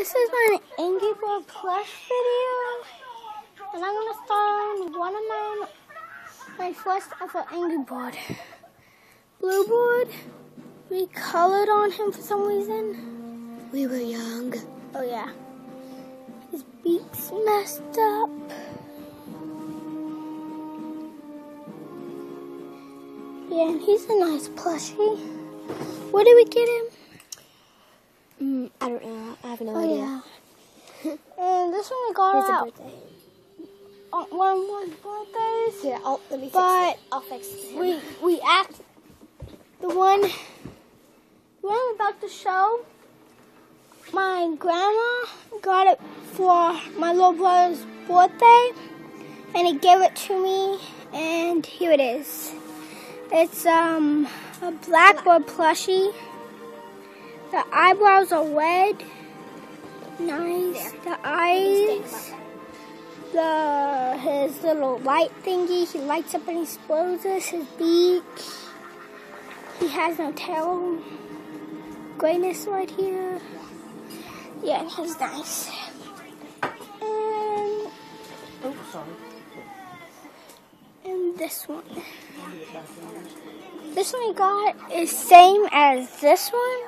This is my Angry Bird plush video, and I'm gonna start on one of my first ever Angry Bird. Blue Bird, we colored on him for some reason. We were young. Oh yeah. His beak's messed up. Yeah, and he's a nice plushie. Where did we get him? I don't know. I have no Oh, idea. yeah. And this one we got It's a out birthday. on one of my birthdays. Here, let me fix But it. I'll fix it. the one I'm about to show, my grandma got it for my little brother's birthday, and he gave it to me, and here it is. It's a blackbird plushie. The eyebrows are red. Nice. The eyes. His little light thingy. He lights up and explodes. His beak. He has no tail. Grayness right here. Yeah, he's nice. And this one. This one we got is same as this one.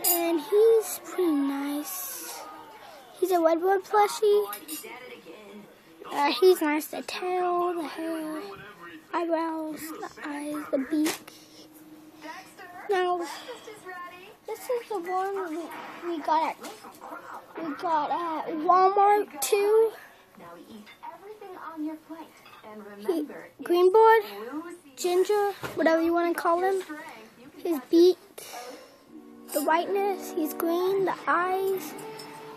And he's pretty nice. He's a redbird plushie. He's nice. The tail, the hair, eyebrows, the eyes, the beak. Now, this is the one we got at Walmart too. Greenboard, ginger, whatever you want to call him. His beak. The whiteness, he's green, the eyes,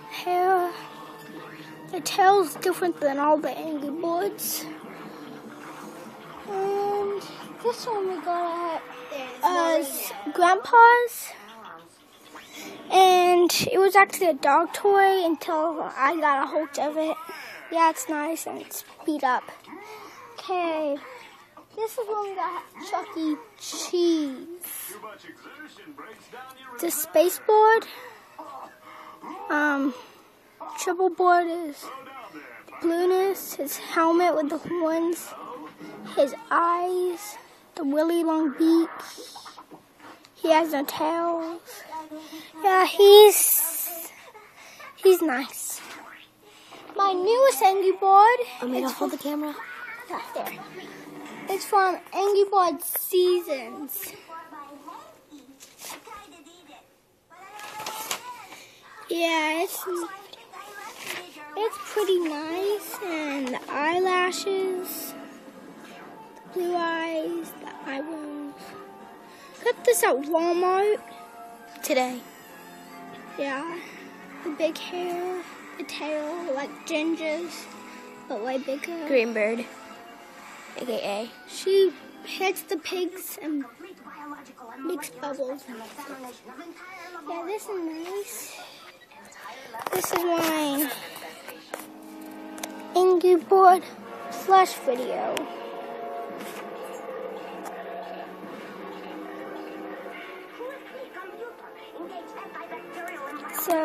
hair, the tail's different than all the Angry Birds. And this one we got at Grandpa's. And it was actually a dog toy until I got a hold of it. Yeah, it's nice and it's beat up. Okay, this is when we got Chuck E. Cheese. The space board, triple board is blueness, his helmet with the horns, his eyes, the really long beak, he has no tails. Yeah, he's nice. My newest Angry Bird. I'm gonna hold the camera. Yeah, there. It's from Angry Bird Seasons. Yeah, it's pretty nice, and the eyelashes, the blue eyes, the eyebrows. Got this at Walmart Today. Yeah, the big hair, the tail, like Ginger's, but way bigger. Greenbird, aka. She hits the pigs and makes bubbles. Yeah, this is nice. This is my Angry Bird plush video. So